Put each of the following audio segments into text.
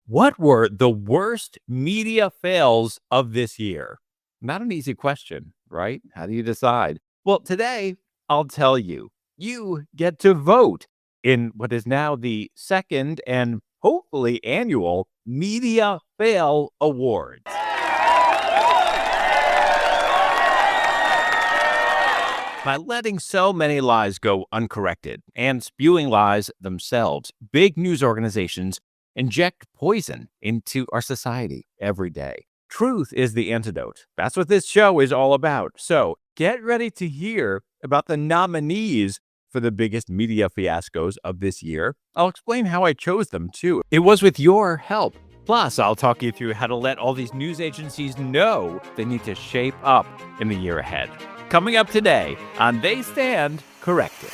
What were the worst media fails of this year? Not an easy question, right? How do you decide? Well, today I'll tell you. You get to vote in what is now the second and hopefully annual Media Fail Awards. By letting so many lies go uncorrected and spewing lies themselves, big news organizations inject poison into our society every day. Truth is the antidote. That's what this show is all about. So get ready to hear about the nominees for the biggest media fiascos of this year. I'll explain how I chose them too. It was with your help. Plus, I'll talk you through how to let all these news agencies know they need to shape up in the year ahead. Coming up today on They Stand Corrected.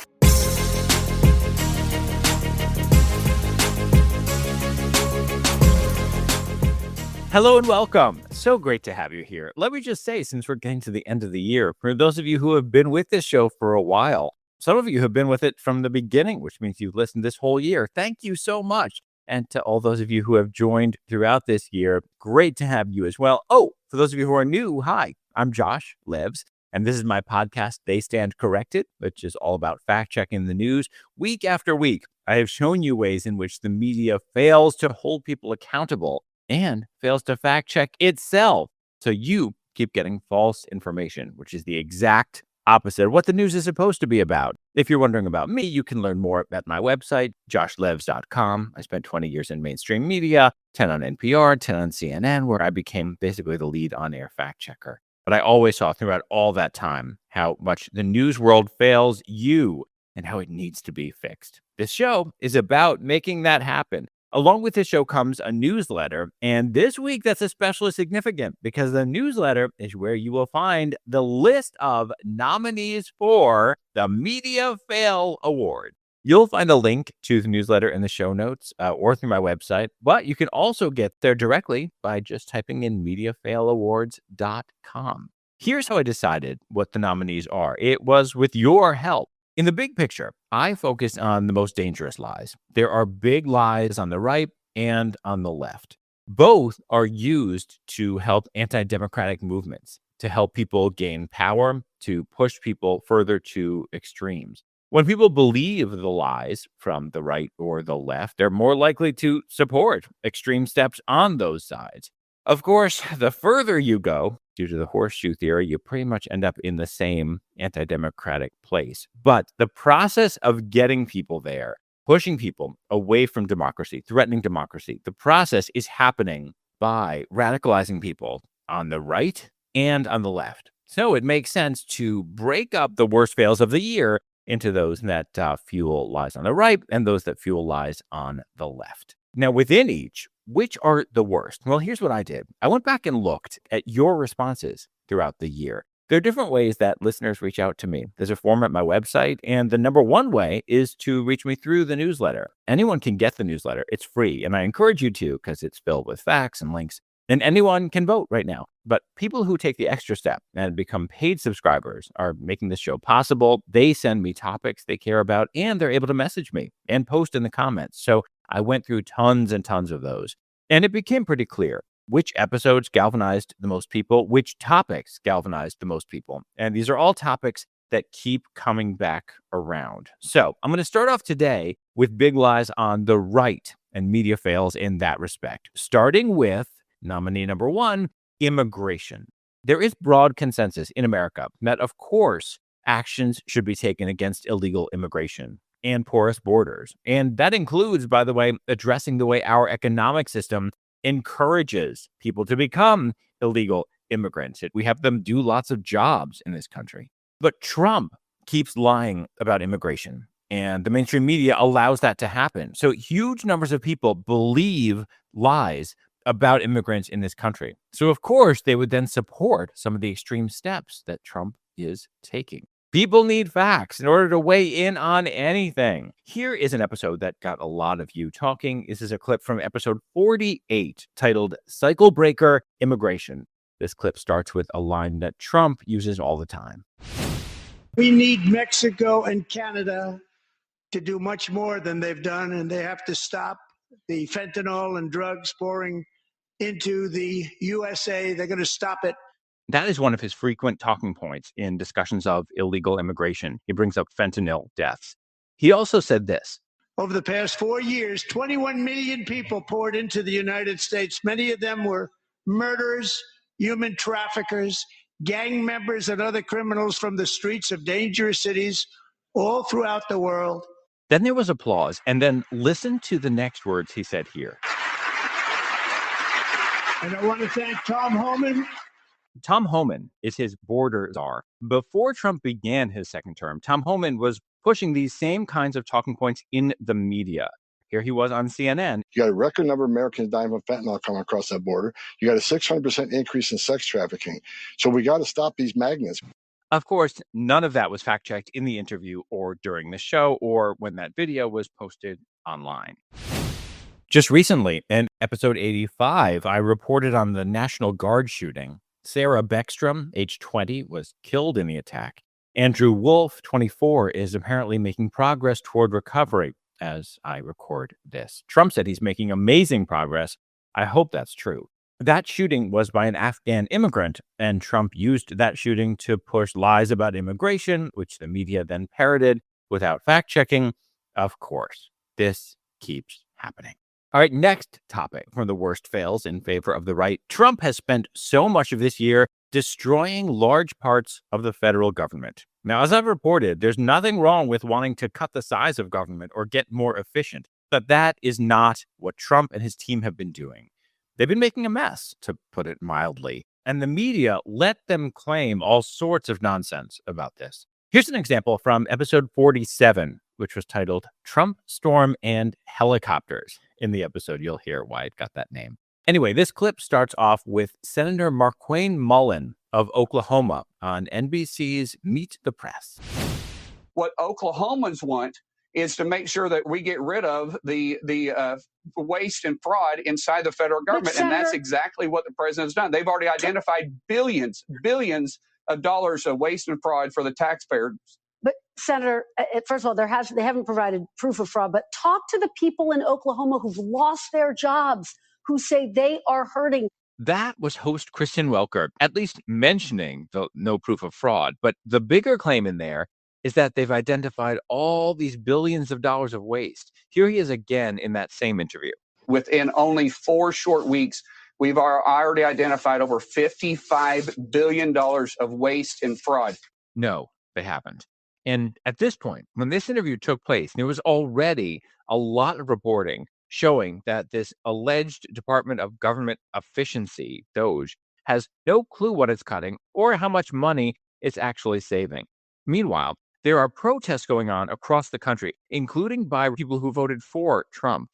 Hello and welcome. So great to have you here. Let me just say, since we're getting to the end of the year, for those of you who have been with this show for a while, some of you have been with it from the beginning, which means you've listened this whole year. Thank you so much. And to all those of you who have joined throughout this year, great to have you as well. Oh, for those of you who are new, hi, I'm Josh Levs. And this is my podcast, They Stand Corrected, which is all about fact-checking the news. Week after week, I have shown you ways in which the media fails to hold people accountable and fails to fact-check itself. So you keep getting false information, which is the exact opposite of what the news is supposed to be about. If you're wondering about me, you can learn more at my website, joshlevs.com. I spent 20 years in mainstream media, 10 on NPR, 10 on CNN, where I became basically the lead on-air fact-checker. But I always saw throughout all that time how much the news world fails you and how it needs to be fixed. This show is about making that happen. Along with this show comes a newsletter. And this week, that's especially significant because the newsletter is where you will find the list of nominees for the Media Fail Award. You'll find a link to the newsletter in the show notes or through my website, but you can also get there directly by just typing in mediafailawards.com. Here's how I decided what the nominees are. It was with your help. In the big picture, I focused on the most dangerous lies. There are big lies on the right and on the left. Both are used to help anti-democratic movements, to help people gain power, to push people further to extremes. When people believe the lies from the right or the left, they're more likely to support extreme steps on those sides. Of course, the further you go, due to the horseshoe theory, you pretty much end up in the same anti-democratic place. But the process of getting people there, pushing people away from democracy, threatening democracy, the process is happening by radicalizing people on the right and on the left. So it makes sense to break up the worst fails of the year into those that fuel lies on the right and those that fuel lies on the left. Now, within each, which are the worst? Well, here's what I did. I went back and looked at your responses throughout the year. There are different ways that listeners reach out to me. There's a form at my website, and the number one way is to reach me through the newsletter. Anyone can get the newsletter. It's free, and I encourage you to because it's filled with facts and links. And anyone can vote right now. But people who take the extra step and become paid subscribers are making this show possible. They send me topics they care about, and they're able to message me and post in the comments. So I went through tons and tons of those. And it became pretty clear which episodes galvanized the most people, which topics galvanized the most people. And these are all topics that keep coming back around. So I'm going to start off today with big lies on the right and media fails in that respect, starting with nominee number one, immigration. There is broad consensus in America that, of course, actions should be taken against illegal immigration and porous borders. And that includes, by the way, addressing the way our economic system encourages people to become illegal immigrants. We have them do lots of jobs in this country. But Trump keeps lying about immigration, and the mainstream media allows that to happen. So huge numbers of people believe lies about immigrants in this country. So, of course, they would then support some of the extreme steps that Trump is taking. People need facts in order to weigh in on anything. Here is an episode that got a lot of you talking. This is a clip from episode 48 titled Cycle Breaker Immigration. This clip starts with a line that Trump uses all the time. We need Mexico and Canada to do much more than they've done, and they have to stop the fentanyl and drugs pouring into the USA. They're going to stop it. That is one of his frequent talking points in discussions of illegal immigration. He brings up fentanyl deaths. He also said this. Over the past 4 years, 21 million people poured into the United States. Many of them were murderers, human traffickers, gang members, and other criminals from the streets of dangerous cities all throughout the world. Then there was applause. And then listen to the next words he said here. And I want to thank Tom Homan. Tom Homan is his border czar. Before Trump began his second term, Tom Homan was pushing these same kinds of talking points in the media. Here he was on CNN. You got a record number of Americans dying from fentanyl coming across that border. You got a 600% increase in sex trafficking. So we got to stop these magnets. Of course, none of that was fact-checked in the interview or during the show or when that video was posted online. Just recently, in episode 85, I reported on the National Guard shooting. Sarah Beckstrom, age 20, was killed in the attack. Andrew Wolf, 24, is apparently making progress toward recovery as I record this. Trump said he's making amazing progress. I hope that's true. That shooting was by an Afghan immigrant, and Trump used that shooting to push lies about immigration, which the media then parroted without fact-checking. Of course, this keeps happening. All right, next topic from the worst fails in favor of the right. Trump has spent so much of this year destroying large parts of the federal government. Now, as I've reported, there's nothing wrong with wanting to cut the size of government or get more efficient, but that is not what Trump and his team have been doing. They've been making a mess, to put it mildly, and the media let them claim all sorts of nonsense about this. Here's an example from episode 47, which was titled Trump, Storm, and Helicopters. In the episode, you'll hear why it got that name. Anyway, this clip starts off with Senator Marquayne Mullen of Oklahoma on NBC's Meet the Press. What Oklahomans want is to make sure that we get rid of the waste and fraud inside the federal government. And that's exactly what the president's done. They've already identified billions of dollars of waste and fraud for the taxpayers. But Senator, first of all, they haven't provided proof of fraud, but talk to the people in Oklahoma who've lost their jobs, who say they are hurting. That was host Kristen Welker, at least mentioning the no proof of fraud. But the bigger claim in there is that they've identified all these billions of dollars of waste. Here he is again in that same interview. Within only 4 short weeks, we've already identified over $55 billion of waste and fraud. No, they haven't. And at this point, when this interview took place, there was already a lot of reporting showing that this alleged Department of Government Efficiency, DOGE, has no clue what it's cutting or how much money it's actually saving. Meanwhile, there are protests going on across the country, including by people who voted for Trump,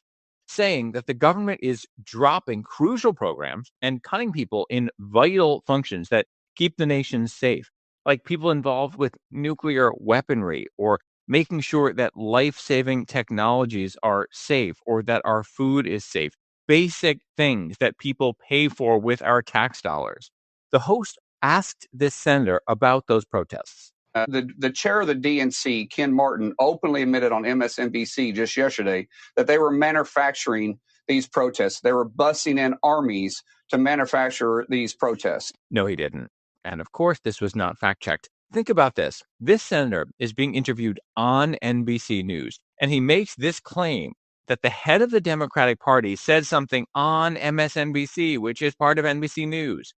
saying that the government is dropping crucial programs and cutting people in vital functions that keep the nation safe, like people involved with nuclear weaponry or making sure that life-saving technologies are safe or that our food is safe. Basic things that people pay for with our tax dollars. The host asked this senator about those protests. The chair of the DNC, Ken Martin, openly admitted on MSNBC just yesterday that they were manufacturing these protests. They were busing in armies to manufacture these protests. No, he didn't. And of course, this was not fact-checked. Think about this. This senator is being interviewed on NBC News, and he makes this claim that the head of the Democratic Party said something on MSNBC, which is part of NBC News,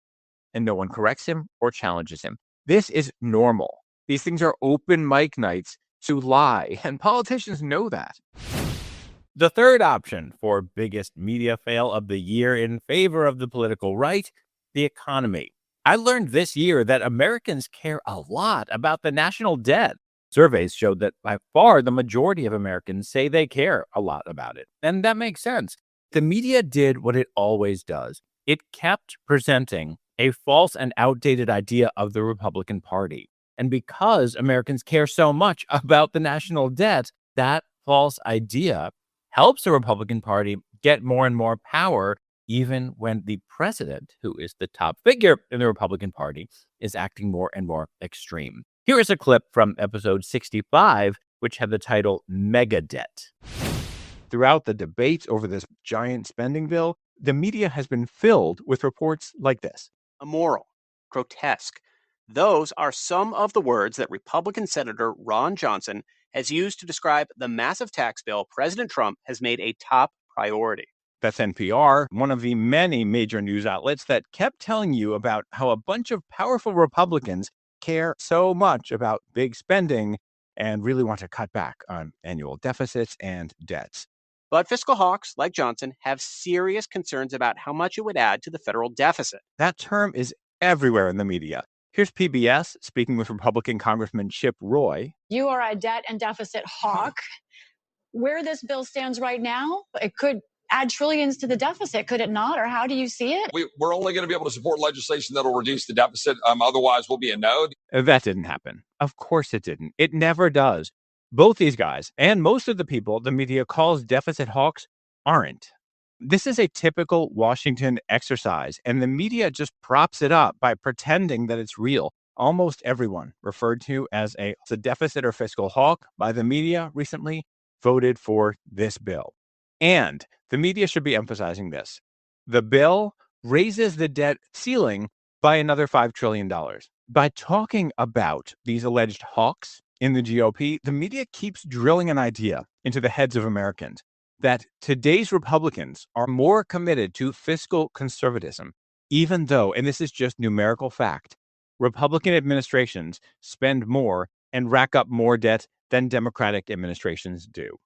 and no one corrects him or challenges him. This is normal. These things are open mic nights to lie, and politicians know that. The third option for biggest media fail of the year in favor of the political right, the economy. I learned this year that Americans care a lot about the national debt. Surveys showed that by far the majority of Americans say they care a lot about it. And that makes sense. The media did what it always does. It kept presenting a false and outdated idea of the Republican Party. And because Americans care so much about the national debt, that false idea helps the Republican Party get more and more power, even when the president, who is the top figure in the Republican Party, is acting more and more extreme. Here is a clip from episode 65, which had the title Mega Debt. throughout the debates over this giant spending bill, the media has been filled with reports like this. Immoral, grotesque. Those are some of the words that Republican Senator Ron Johnson has used to describe the massive tax bill President Trump has made a top priority. That's NPR, one of the many major news outlets that kept telling you about how a bunch of powerful Republicans care so much about big spending and really want to cut back on annual deficits and debts. But fiscal hawks like Johnson have serious concerns about how much it would add to the federal deficit. That term is everywhere in the media. Here's PBS speaking with Republican Congressman Chip Roy. You are a debt and deficit hawk. Where this bill stands right now, it could add trillions to the deficit, could it not? Or how do you see it? We're only going to be able to support legislation that will reduce the deficit. Otherwise, we'll be a no. That didn't happen. Of course it didn't. It never does. Both these guys and most of the people the media calls deficit hawks aren't. This is a typical Washington exercise, and the media just props it up by pretending that it's real. Almost everyone referred to as a deficit or fiscal hawk by the media recently voted for this bill. And the media should be emphasizing this. The bill raises the debt ceiling by another $5 trillion. By talking about these alleged hawks in the GOP, the media keeps drilling an idea into the heads of Americans that today's Republicans are more committed to fiscal conservatism, even though, and this is just numerical fact, Republican administrations spend more and rack up more debt than Democratic administrations do.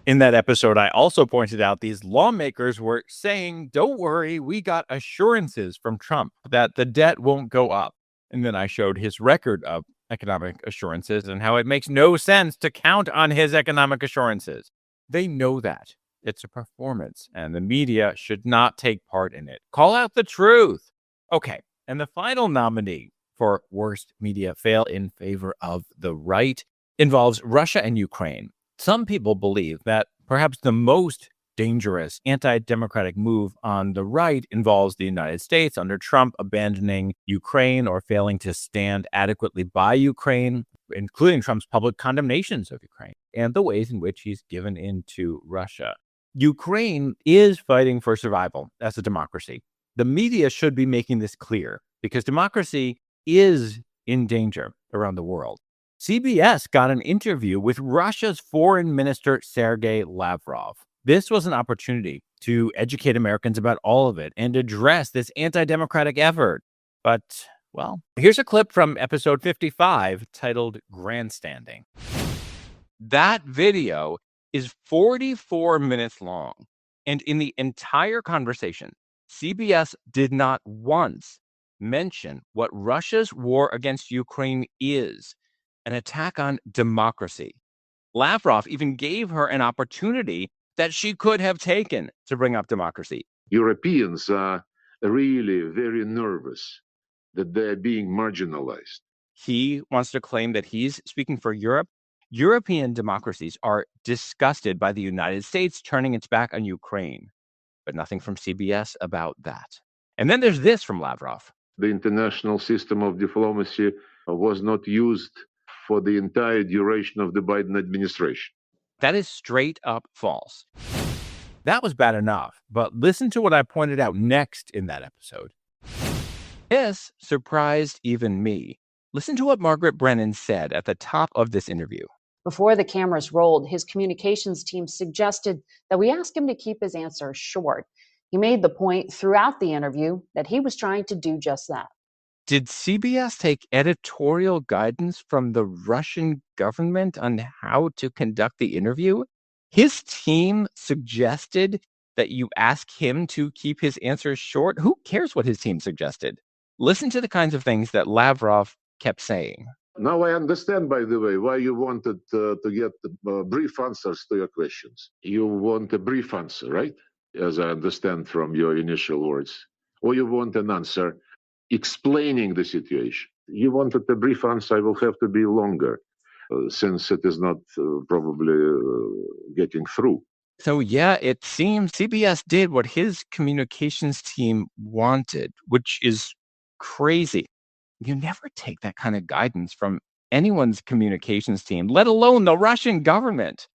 In that episode, I also pointed out these lawmakers were saying, don't worry, we got assurances from Trump that the debt won't go up. And then I showed his record of economic assurances and how it makes no sense to count on his economic assurances. They know that. It's a performance, and the media should not take part in it. Call out the truth. Okay, and the final nominee for worst media fail in favor of the right involves Russia and Ukraine. Some people believe that perhaps the most dangerous anti-democratic move on the right involves the United States under Trump abandoning Ukraine or failing to stand adequately by Ukraine, including Trump's public condemnations of Ukraine and the ways in which he's given in to Russia. Ukraine is fighting for survival as a democracy. The media should be making this clear because democracy is in danger around the world. CBS got an interview with Russia's Foreign Minister Sergei Lavrov. This was an opportunity to educate Americans about all of it and address this anti-democratic effort. But, well, here's a clip from episode 55 titled Grandstanding. That video is 44 minutes long. And in the entire conversation, CBS did not once mention what Russia's war against Ukraine is. An attack on democracy. Lavrov even gave her an opportunity that she could have taken to bring up democracy. Europeans are really very nervous that they're being marginalized. He wants to claim that he's speaking for Europe. European democracies are disgusted by the United States turning its back on Ukraine, but nothing from CBS about that. And then there's this from Lavrov. The international system of diplomacy was not used for the entire duration of the Biden administration. That is straight up false. That was bad enough, but listen to what I pointed out next in that episode. This surprised even me. Listen to what Margaret Brennan said at the top of this interview. Before the cameras rolled, his communications team suggested that we ask him to keep his answers short. He made the point throughout the interview that he was trying to do just that. Did CBS take editorial guidance from the Russian government on how to conduct the interview? His team suggested that you ask him to keep his answers short. Who cares what his team suggested? Listen to the kinds of things that Lavrov kept saying. Now I understand, by the way, why you wanted to get brief answers to your questions. You want a brief answer, right? As I understand from your initial words. Or you want an answer explaining the situation. You wanted a brief answer, I will have to be longer, since it is not probably getting through. So yeah, it seems CBS did what his communications team wanted, which is crazy. You never take that kind of guidance from anyone's communications team, let alone the Russian government.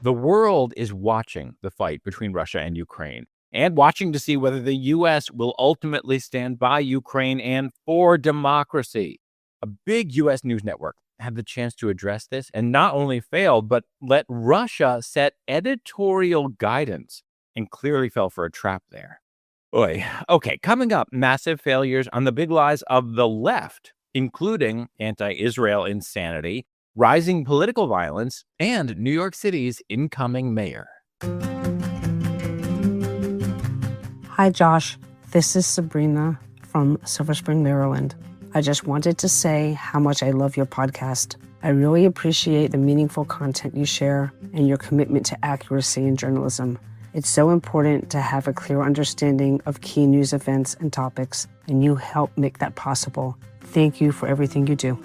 The world is watching the fight between Russia and Ukraine and watching to see whether the U.S. will ultimately stand by Ukraine and for democracy. A big U.S. news network had the chance to address this and not only failed, but let Russia set editorial guidance and clearly fell for a trap there. Oy. Okay, coming up, massive failures on the big lies of the left, including anti-Israel insanity, rising political violence, and New York City's incoming mayor. Hi, Josh. This is Sabrina from Silver Spring, Maryland. I just wanted to say how much I love your podcast. I really appreciate the meaningful content you share and your commitment to accuracy in journalism. It's so important to have a clear understanding of key news events and topics, and you help make that possible. Thank you for everything you do.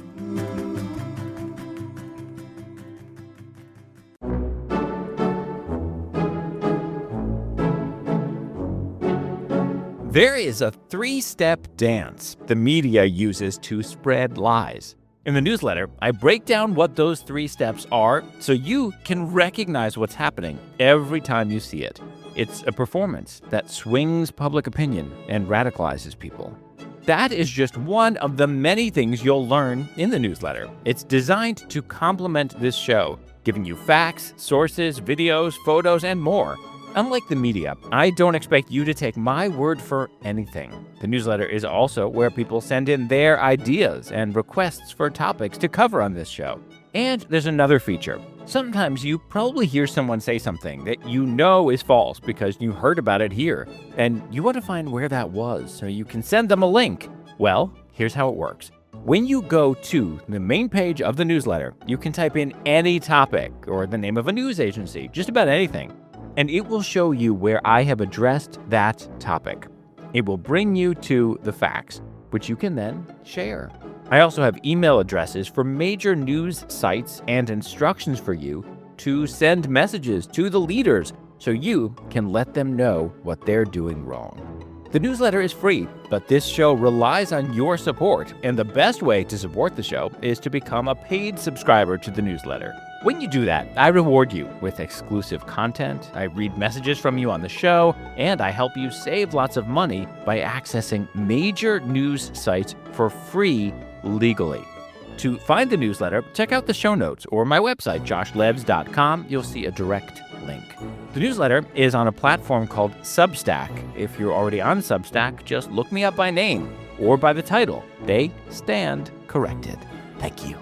There is a 3-step dance the media uses to spread lies. In the newsletter, I break down what those 3 steps are so you can recognize what's happening every time you see it. It's a performance that swings public opinion and radicalizes people. That is just one of the many things you'll learn in the newsletter. It's designed to complement this show, giving you facts, sources, videos, photos, and more. Unlike the media, I don't expect you to take my word for anything. The newsletter is also where people send in their ideas and requests for topics to cover on this show. And there's another feature. Sometimes you probably hear someone say something that you know is false because you heard about it here, and you want to find where that was so you can send them a link. Well, here's how it works. When you go to the main page of the newsletter, you can type in any topic or the name of a news agency, just about anything, and it will show you where I have addressed that topic. It will bring you to the facts, which you can then share. I also have email addresses for major news sites and instructions for you to send messages to the leaders so you can let them know what they're doing wrong. The newsletter is free, but this show relies on your support, and the best way to support the show is to become a paid subscriber to the newsletter. When you do that, I reward you with exclusive content, I read messages from you on the show, and I help you save lots of money by accessing major news sites for free legally. To find the newsletter, check out the show notes or my website, joshlebs.com. You'll see a direct link. The newsletter is on a platform called Substack. If you're already on Substack, just look me up by name or by the title. They stand corrected. Thank you.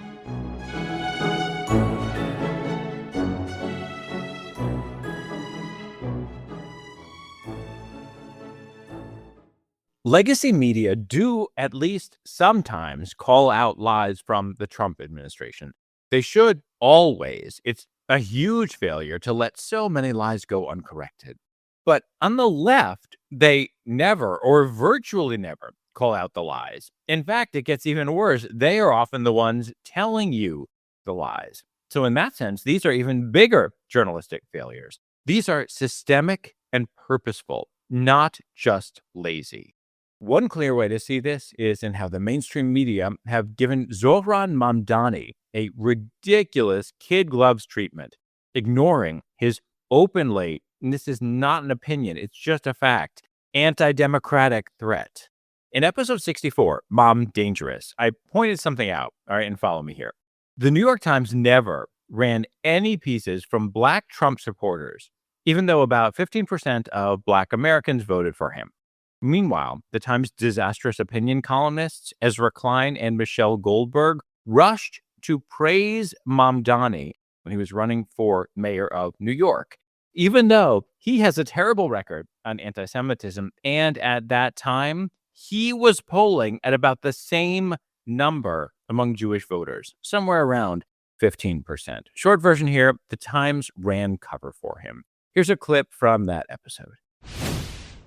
Legacy media do at least sometimes call out lies from the Trump administration. They should always. It's a huge failure to let so many lies go uncorrected. But on the left, they never or virtually never call out the lies. In fact, it gets even worse. They are often the ones telling you the lies. So in that sense, these are even bigger journalistic failures. These are systemic and purposeful, not just lazy. One clear way to see this is in how the mainstream media have given Zohran Mamdani a ridiculous kid gloves treatment, ignoring his openly, and this is not an opinion, it's just a fact, anti-democratic threat. In episode 64, Mom Dangerous, I pointed something out, all right, and follow me here. The New York Times never ran any pieces from Black Trump supporters, even though about 15% of Black Americans voted for him. Meanwhile, the Times' disastrous opinion columnists Ezra Klein and Michelle Goldberg rushed to praise Mamdani when he was running for mayor of New York, even though he has a terrible record on anti-Semitism. And at that time, he was polling at about the same number among Jewish voters, somewhere around 15%. Short version here, the Times ran cover for him. Here's a clip from that episode.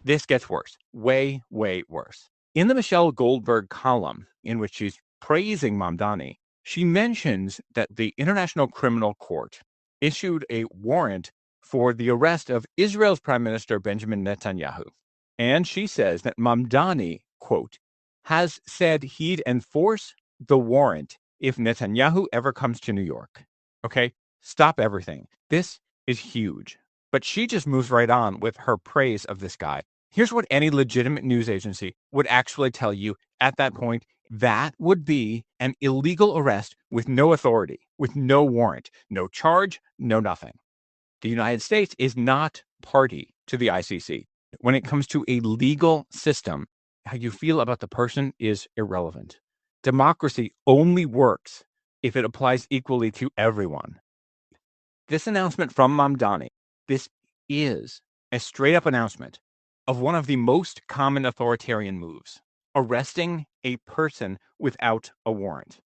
This gets worse, way, way worse. In the Michelle Goldberg column, in which she's praising Mamdani, she mentions that the International Criminal Court issued a warrant for the arrest of Israel's Prime Minister Benjamin Netanyahu. And she says that Mamdani, quote, has said he'd enforce the warrant if Netanyahu ever comes to New York. Okay, stop everything. This is huge. But she just moves right on with her praise of this guy. Here's what any legitimate news agency would actually tell you at that point. That would be an illegal arrest with no authority, with no warrant, no charge, no nothing. The United States is not party to the ICC. When it comes to a legal system, how you feel about the person is irrelevant. Democracy only works if it applies equally to everyone. This announcement from Mamdani, this is a straight up announcement of one of the most common authoritarian moves, arresting a person without a warrant.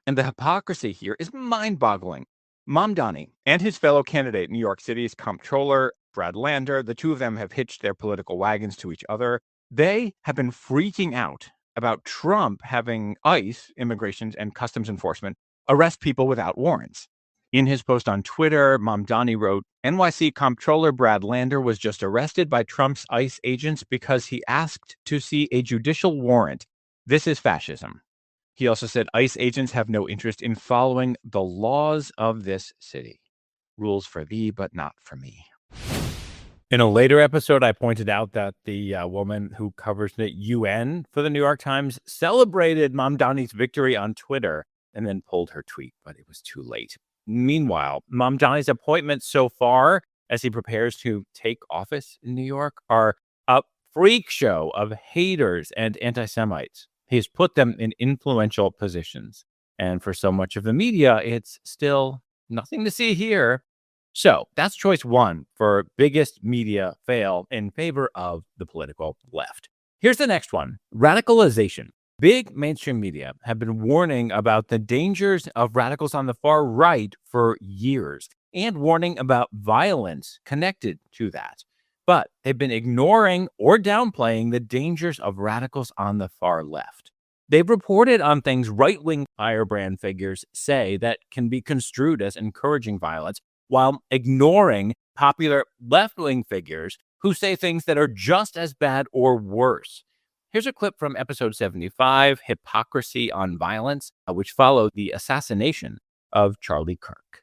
And the hypocrisy here is mind-boggling. Mamdani and his fellow candidate, New York City's comptroller, Brad Lander, the two of them have hitched their political wagons to each other. They have been freaking out about Trump having ICE, Immigration and Customs Enforcement, arrest people without warrants. In his post on Twitter, Mamdani wrote, NYC comptroller Brad Lander was just arrested by Trump's ICE agents because he asked to see a judicial warrant. This is fascism. He also said ICE agents have no interest in following the laws of this city. Rules for thee, but not for me. In a later episode, I pointed out that the woman who covers the UN for the New York Times celebrated Mamdani's victory on Twitter and then pulled her tweet, but it was too late. Meanwhile, Mamdani's appointments so far, as he prepares to take office in New York, are a freak show of haters and anti-Semites. He's put them in influential positions. And for so much of the media, it's still nothing to see here. So that's choice one for biggest media fail in favor of the political left. Here's the next one, radicalization. Big mainstream media have been warning about the dangers of radicals on the far right for years and warning about violence connected to that. But they've been ignoring or downplaying the dangers of radicals on the far left. They've reported on things right-wing firebrand figures say that can be construed as encouraging violence, while ignoring popular left-wing figures who say things that are just as bad or worse. Here's a clip from episode 75, Hypocrisy on Violence, which followed the assassination of Charlie Kirk.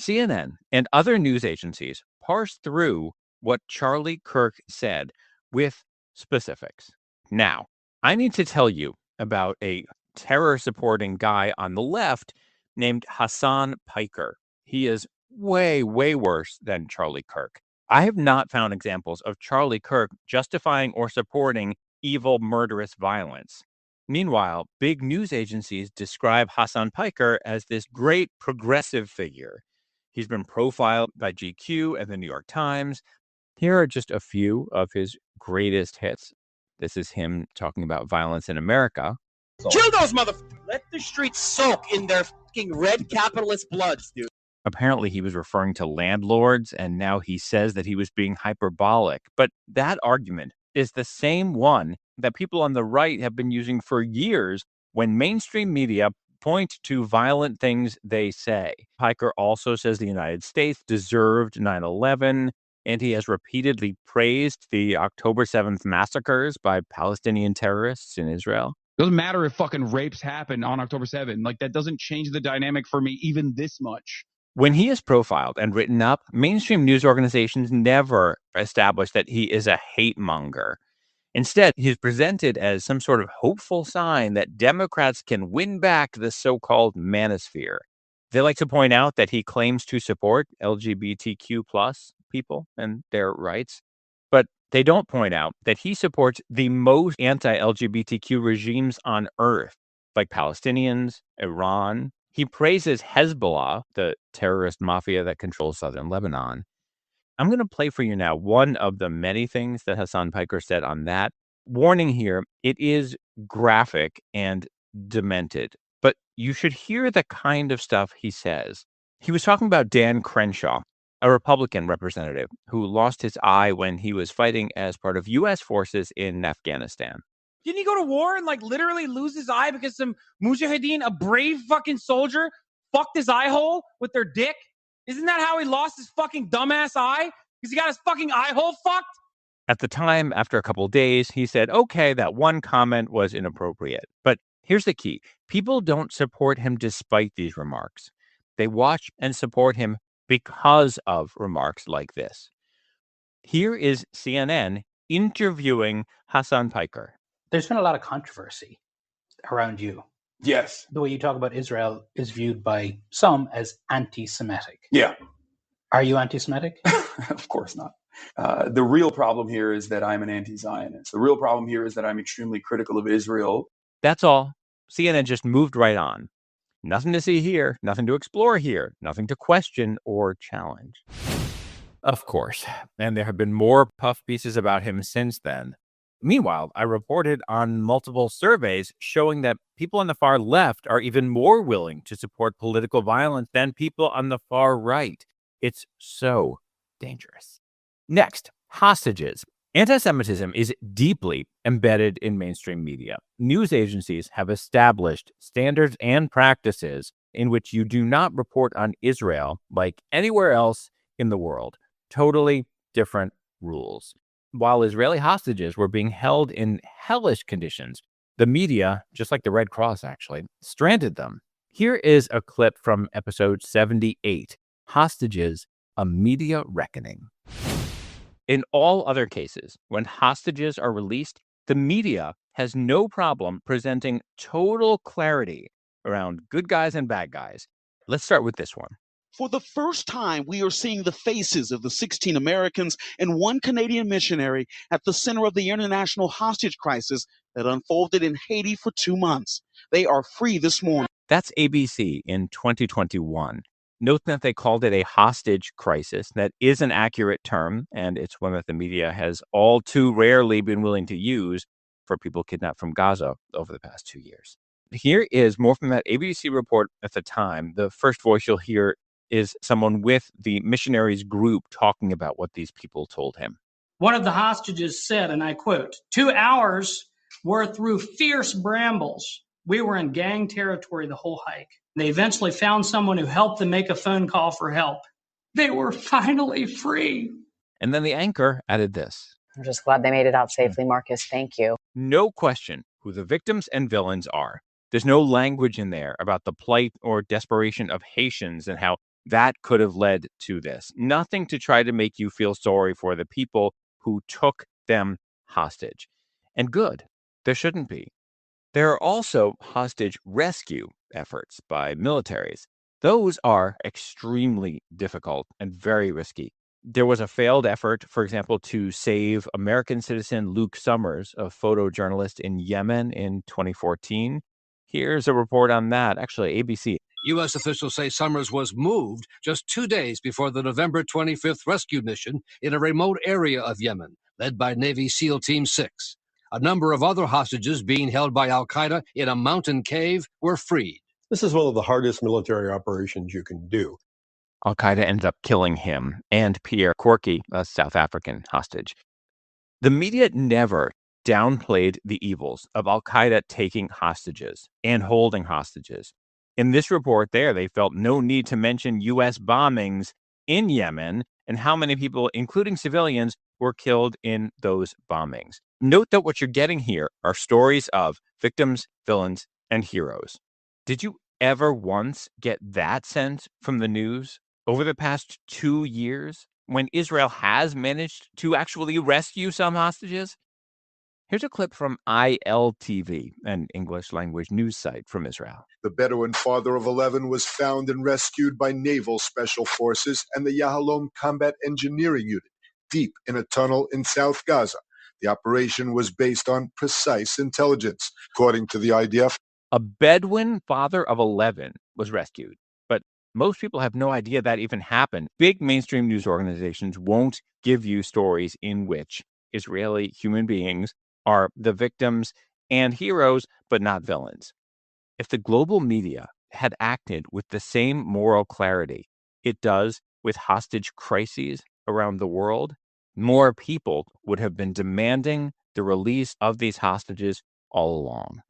CNN and other news agencies parsed through what Charlie Kirk said with specifics. Now, I need to tell you about a terror-supporting guy on the left named Hassan Piker. He is way, way worse than Charlie Kirk. I have not found examples of Charlie Kirk justifying or supporting evil, murderous violence. Meanwhile, big news agencies describe Hassan Piker as this great progressive figure. He's been profiled by GQ and the New York Times. Here are just a few of his greatest hits. This is him talking about violence in America. Kill those motherfuckers! Let the streets soak in their fucking red capitalist bloods, dude. Apparently, he was referring to landlords, and now he says that he was being hyperbolic. But that argument is the same one that people on the right have been using for years when mainstream media point to violent things they say. Piker also says the United States deserved 9/11, and he has repeatedly praised the October 7th massacres by Palestinian terrorists in Israel. Doesn't matter if fucking rapes happen on October 7th. Like, that doesn't change the dynamic for me even this much. When he is profiled and written up, mainstream news organizations never establish that he is a hate monger. Instead, he's presented as some sort of hopeful sign that Democrats can win back the so-called manosphere. They like to point out that he claims to support LGBTQ plus people and their rights, but they don't point out that he supports the most anti-LGBTQ regimes on earth, like Palestinians, Iran. He praises Hezbollah, the terrorist mafia that controls southern Lebanon. I'm going to play for you now one of the many things that Hassan Piker said on that. Warning here, it is graphic and demented, but you should hear the kind of stuff he says. He was talking about Dan Crenshaw, a Republican representative who lost his eye when he was fighting as part of U.S. forces in Afghanistan. Didn't he go to war and, like, literally lose his eye because some mujahideen, a brave fucking soldier, fucked his eye hole with their dick? Isn't that how he lost his fucking dumbass eye? Because he got his fucking eye hole fucked? At the time, after a couple days, he said, okay, that one comment was inappropriate. But here's the key. People don't support him despite these remarks. They watch and support him because of remarks like this. Here is CNN interviewing Hassan Piker. There's been a lot of controversy around you. Yes. The way you talk about Israel is viewed by some as anti-Semitic. Yeah. Are you anti-Semitic? Of course not. The real problem here is that I'm an anti-Zionist. The real problem here is that I'm extremely critical of Israel. That's all. CNN just moved right on. Nothing to see here, nothing to explore here, nothing to question or challenge. Of course, and there have been more puff pieces about him since then. Meanwhile, I reported on multiple surveys showing that people on the far left are even more willing to support political violence than people on the far right. It's so dangerous. Next, hostages. Anti-Semitism is deeply embedded in mainstream media. News agencies have established standards and practices in which you do not report on Israel like anywhere else in the world. Totally different rules. While Israeli hostages were being held in hellish conditions, the media, just like the Red Cross actually, stranded them. Here is a clip from episode 78, Hostages, a Media Reckoning. In all other cases, when hostages are released, the media has no problem presenting total clarity around good guys and bad guys. Let's start with this one. For the first time, we are seeing the faces of the 16 Americans and one Canadian missionary at the center of the international hostage crisis that unfolded in Haiti for 2 months. They are free this morning. That's ABC in 2021. Note that they called it a hostage crisis. That is an accurate term, and it's one that the media has all too rarely been willing to use for people kidnapped from Gaza over the past 2 years. Here is more from that ABC report at the time. The first voice you'll hear is someone with the missionaries group talking about what these people told him. One of the hostages said, and I quote, 2 hours were through fierce brambles. We were in gang territory the whole hike. They eventually found someone who helped them make a phone call for help. They were finally free. And then the anchor added this. I'm just glad they made it out safely, Marcus. Thank you. No question who the victims and villains are. There's no language in there about the plight or desperation of Haitians and how that could have led to this. Nothing to try to make you feel sorry for the people who took them hostage. And good, there shouldn't be. There are also hostage rescue efforts by militaries. Those are extremely difficult and very risky. There was a failed effort, for example, to save American citizen Luke Summers, a photojournalist in Yemen in 2014. Here's a report on that. Actually, ABC. U.S. officials say Summers was moved just 2 days before the November 25th rescue mission in a remote area of Yemen, led by Navy SEAL Team 6. A number of other hostages being held by al-Qaeda in a mountain cave were freed. This is one of the hardest military operations you can do. Al-Qaeda ended up killing him and Pierre Corky, a South African hostage. The media never downplayed the evils of al-Qaeda taking hostages and holding hostages. In this report they felt no need to mention U.S. bombings in Yemen and how many people, including civilians, were killed in those bombings. Note that what you're getting here are stories of victims, villains, and heroes. Did you ever once get that sense from the news over the past 2 years when Israel has managed to actually rescue some hostages? Here's a clip from ILTV, an English language news site from Israel. The Bedouin father of 11 was found and rescued by Naval Special Forces and the Yahalom Combat Engineering Unit, deep in a tunnel in South Gaza. The operation was based on precise intelligence. According to the IDF, a Bedouin father of 11 was rescued, but most people have no idea that even happened. Big mainstream news organizations won't give you stories in which Israeli human beings are the victims and heroes, but not villains. If the global media had acted with the same moral clarity it does with hostage crises around the world, more people would have been demanding the release of these hostages all along.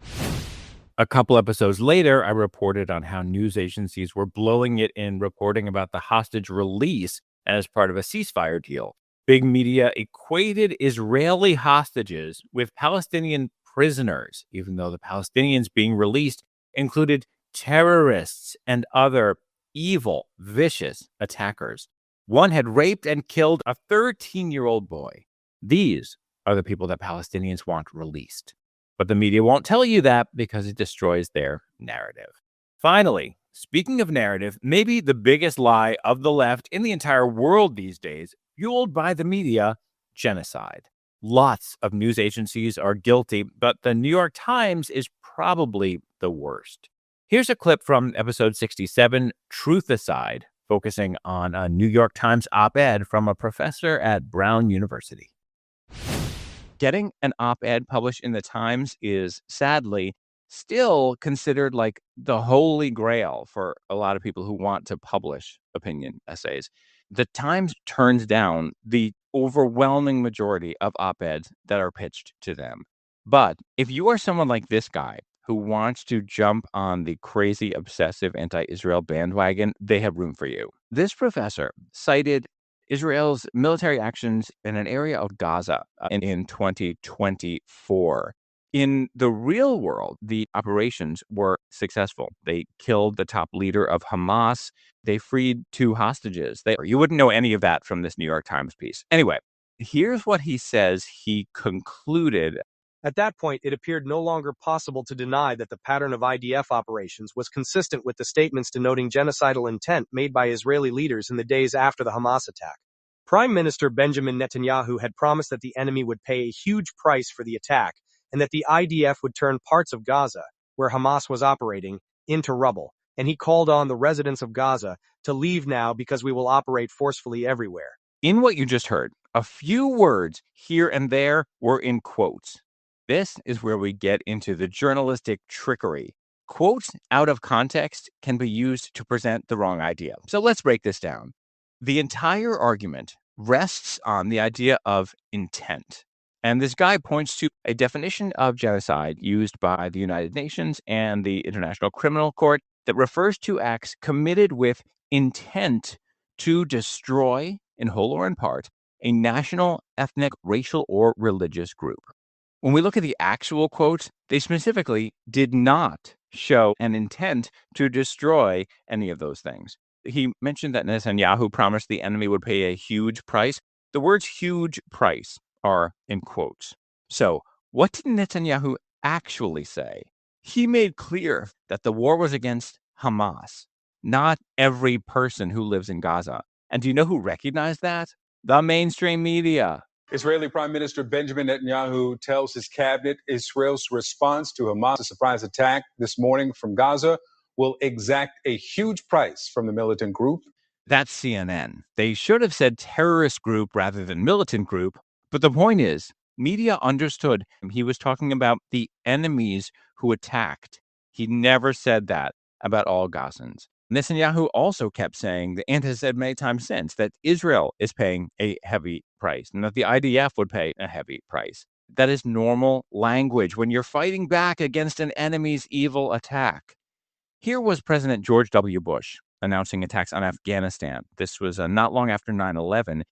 A couple episodes later, I reported on how news agencies were blowing it in reporting about the hostage release as part of a ceasefire deal. Big media equated Israeli hostages with Palestinian prisoners, even though the Palestinians being released included terrorists and other evil, vicious attackers. One had raped and killed a 13-year-old boy. These are the people that Palestinians want released. But the media won't tell you that because it destroys their narrative. Finally, speaking of narrative, maybe the biggest lie of the left in the entire world these days, fueled by the media, genocide. Lots of news agencies are guilty, but the New York Times is probably the worst. Here's a clip from episode 67, Truth Aside, focusing on a New York Times op-ed from a professor at Brown University. Getting an op-ed published in the Times is, sadly, still considered like the holy grail for a lot of people who want to publish opinion essays. The Times turns down the overwhelming majority of op-eds that are pitched to them. But if you are someone like this guy who wants to jump on the crazy, obsessive anti-Israel bandwagon, they have room for you. This professor cited Israel's military actions in an area of Gaza in 2024. In the real world, the operations were successful. They killed the top leader of Hamas. They freed 2 hostages. You wouldn't know any of that from this New York Times piece. Anyway, here's what he says he concluded. At that point, it appeared no longer possible to deny that the pattern of IDF operations was consistent with the statements denoting genocidal intent made by Israeli leaders in the days after the Hamas attack. Prime Minister Benjamin Netanyahu had promised that the enemy would pay a huge price for the attack and that the IDF would turn parts of Gaza, where Hamas was operating, into rubble. And he called on the residents of Gaza to leave now because we will operate forcefully everywhere. In what you just heard, a few words here and there were in quotes. This is where we get into the journalistic trickery. Quotes out of context can be used to present the wrong idea. So let's break this down. The entire argument rests on the idea of intent. And this guy points to a definition of genocide used by the United Nations and the International Criminal Court that refers to acts committed with intent to destroy, in whole or in part, a national, ethnic, racial, or religious group. When we look at the actual quotes, they specifically did not show an intent to destroy any of those things. He mentioned that Netanyahu promised the enemy would pay a huge price. The words huge price are in quotes. So, what did Netanyahu actually say? He made clear that the war was against Hamas, not every person who lives in Gaza. And do you know who recognized that? The mainstream media. Israeli Prime Minister Benjamin Netanyahu tells his cabinet Israel's response to Hamas' surprise attack this morning from Gaza will exact a huge price from the militant group. That's CNN. They should have said terrorist group rather than militant group. But the point is, media understood he was talking about the enemies who attacked. He never said that about all Gazans. Netanyahu also kept saying, and has said many times since, that Israel is paying a heavy price and that the IDF would pay a heavy price. That is normal language when you're fighting back against an enemy's evil attack. Here was President George W. Bush announcing attacks on Afghanistan. This was not long after 9/11.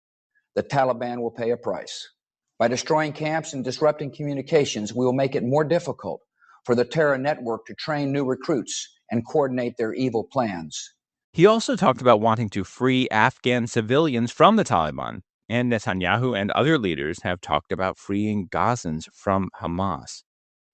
The Taliban will pay a price. By destroying camps and disrupting communications, we will make it more difficult for the terror network to train new recruits and coordinate their evil plans. He also talked about wanting to free Afghan civilians from the Taliban, and Netanyahu and other leaders have talked about freeing Gazans from Hamas.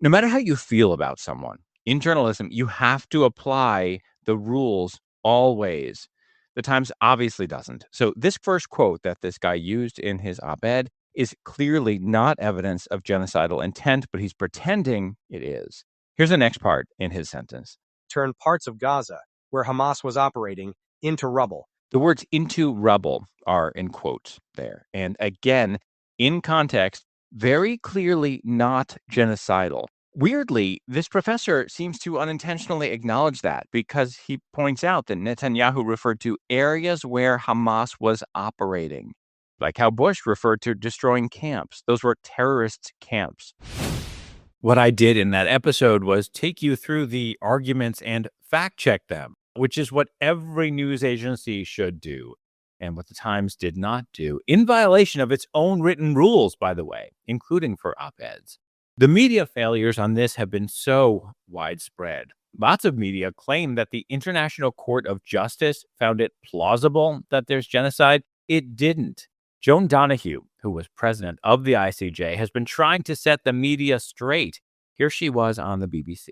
No matter how you feel about someone, in journalism, you have to apply the rules always. The Times obviously doesn't. So this first quote that this guy used in his op-ed is clearly not evidence of genocidal intent, but he's pretending it is. Here's the next part in his sentence. Turn parts of Gaza, where Hamas was operating, into rubble. The words into rubble are in quotes there. And again, in context, very clearly not genocidal. Weirdly, this professor seems to unintentionally acknowledge that because he points out that Netanyahu referred to areas where Hamas was operating, like how Bush referred to destroying camps. Those were terrorist camps. What I did in that episode was take you through the arguments and fact check them, which is what every news agency should do, and what the Times did not do, in violation of its own written rules, by the way, including for op-eds. The media failures on this have been so widespread. Lots of media claim that the International Court of Justice found it plausible that there's genocide. It didn't. Joan Donahue, who was president of the ICJ, has been trying to set the media straight. Here she was on the BBC.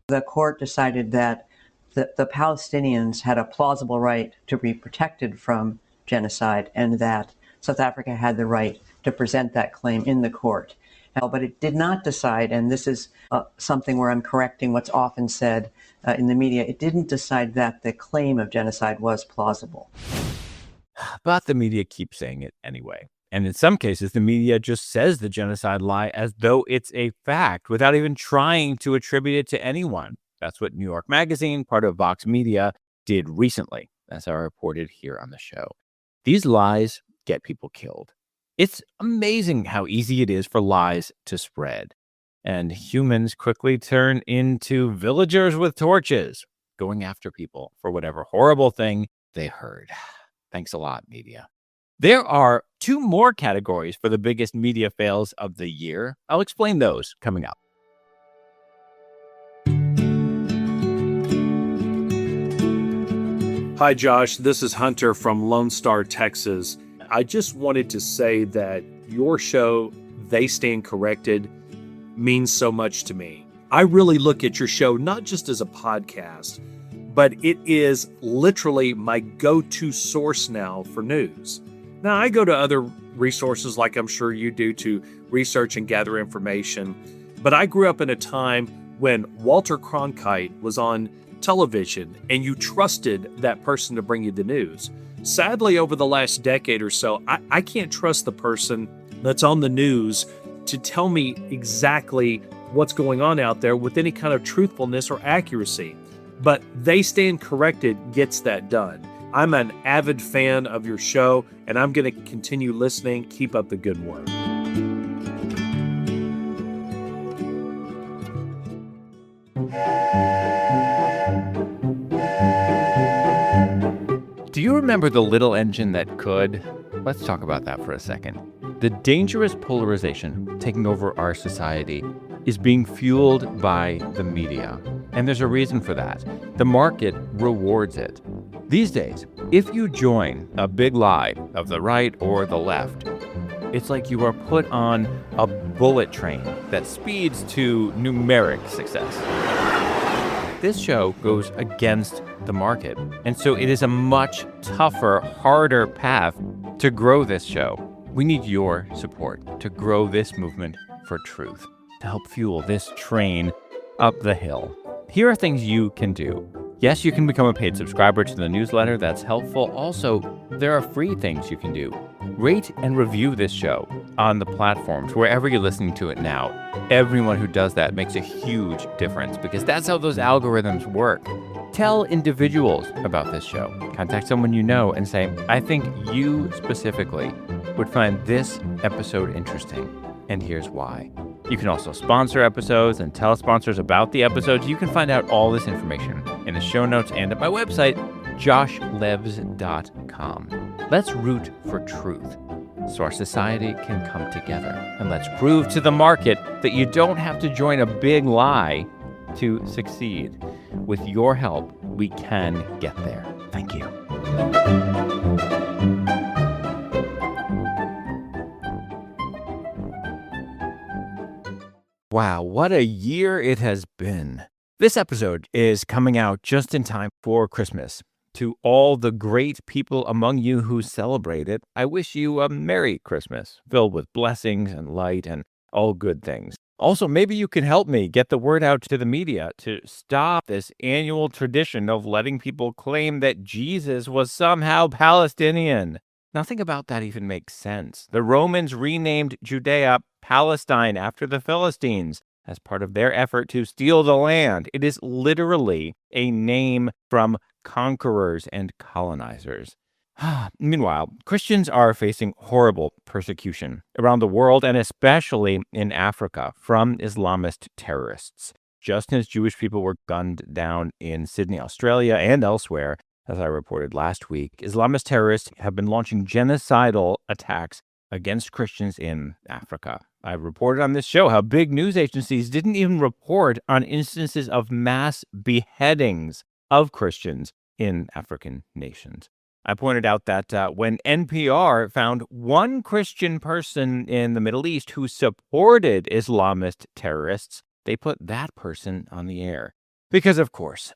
The court decided that the Palestinians had a plausible right to be protected from genocide and that South Africa had the right to present that claim in the court. But it did not decide, and this is something where I'm correcting what's often said in the media, it didn't decide that the claim of genocide was plausible. But the media keeps saying it anyway. And in some cases, the media just says the genocide lie as though it's a fact without even trying to attribute it to anyone. That's what New York Magazine, part of Vox Media, did recently, as I reported here on the show. These lies get people killed. It's amazing how easy it is for lies to spread. And humans quickly turn into villagers with torches, going after people for whatever horrible thing they heard. Thanks a lot, media. There are 2 more categories for the biggest media fails of the year. I'll explain those coming up. Hi, Josh. This is Hunter from Lone Star, Texas. I just wanted to say that your show, They Stand Corrected, means so much to me. I really look at your show not just as a podcast, but it is literally my go-to source now for news. Now, I go to other resources like I'm sure you do to research and gather information, but I grew up in a time when Walter Cronkite was on television and you trusted that person to bring you the news. Sadly, over the last decade or so, I can't trust the person that's on the news to tell me exactly what's going on out there with any kind of truthfulness or accuracy. But They Stand Corrected gets that done. I'm an avid fan of your show, and I'm going to continue listening. Keep up the good work. Do you remember the little engine that could? Let's talk about that for a second. The dangerous polarization taking over our society is being fueled by the media. And there's a reason for that. The market rewards it. These days, if you join a big lie of the right or the left, it's like you are put on a bullet train that speeds to numeric success. This show goes against the market, and so it is a much tougher, harder path to grow this show. We need your support to grow this movement for truth, to help fuel this train up the hill. Here are things you can do. Yes, you can become a paid subscriber to the newsletter. That's helpful. Also, there are free things you can do. Rate and review this show on the platforms, wherever you're listening to it now. Everyone who does that makes a huge difference because that's how those algorithms work. Tell individuals about this show. Contact someone you know and say, I think you specifically would find this episode interesting, and here's why. You can also sponsor episodes and tell sponsors about the episodes. You can find out all this information in the show notes and at my website, joshlevs.com. Let's root for truth so our society can come together. And let's prove to the market that you don't have to join a big lie to succeed. With your help, we can get there. Thank you. Wow, what a year it has been. This episode is coming out just in time for Christmas. To all the great people among you who celebrate it, I wish you a Merry Christmas, filled with blessings and light and all good things. Also, maybe you can help me get the word out to the media to stop this annual tradition of letting people claim that Jesus was somehow Palestinian. Nothing about that even makes sense. The Romans renamed Judea Palestine after the Philistines as part of their effort to steal the land. It is literally a name from conquerors and colonizers. Meanwhile, Christians are facing horrible persecution around the world and especially in Africa from Islamist terrorists. Just as Jewish people were gunned down in Sydney, Australia, and elsewhere, as I reported last week, Islamist terrorists have been launching genocidal attacks against Christians in Africa. I reported on this show how big news agencies didn't even report on instances of mass beheadings of Christians in African nations. I pointed out that when NPR found one Christian person in the Middle East who supported Islamist terrorists, they put that person on the air. Because, of course,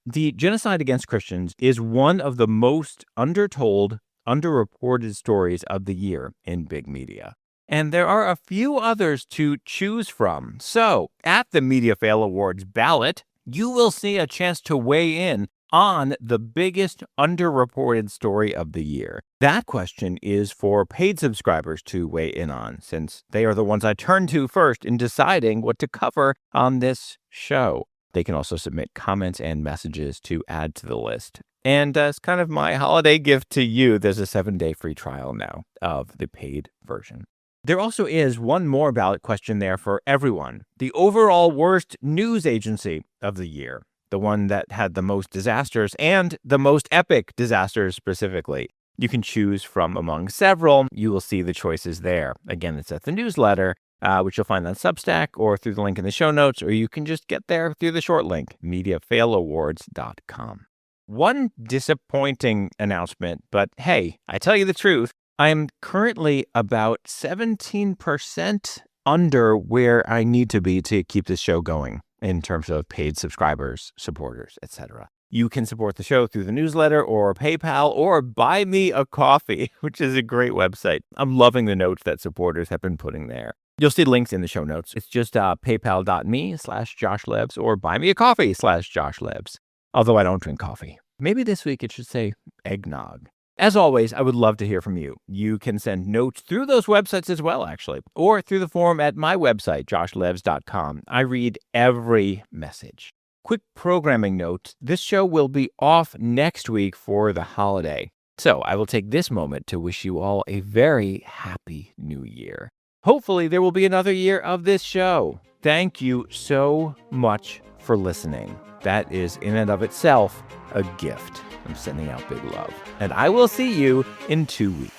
the genocide against Christians is one of the most undertold, underreported stories of the year in big media. And there are a few others to choose from. So, at the Media Fail Awards ballot, you will see a chance to weigh in on the biggest underreported story of the year. That question is for paid subscribers to weigh in on, since they are the ones I turn to first in deciding what to cover on this show. They can also submit comments and messages to add to the list. And as kind of my holiday gift to you, there's a 7-day free trial now of the paid version. There also is one more ballot question there for everyone. The overall worst news agency of the year. The one that had the most disasters and the most epic disasters specifically. You can choose from among several. You will see the choices there. Again, it's at the newsletter, which you'll find on Substack or through the link in the show notes, or you can just get there through the short link, mediafailawards.com. One disappointing announcement, but hey, I tell you the truth, I am currently about 17% under where I need to be to keep this show going in terms of paid subscribers, supporters, etc. You can support the show through the newsletter or PayPal or buy me a coffee, which is a great website. I'm loving the notes that supporters have been putting there. You'll see links in the show notes. It's just paypal.me/JoshLebs or buymeacoffee/JoshLebs. Although I don't drink coffee. Maybe this week it should say eggnog. As always, I would love to hear from you. You can send notes through those websites as well, actually, or through the form at my website, joshlebs.com. I read every message. Quick programming note, this show will be off next week for the holiday. So I will take this moment to wish you all a very happy new year. Hopefully there will be another year of this show. Thank you so much for listening. That is in and of itself a gift. I'm sending out big love. And I will see you in 2 weeks.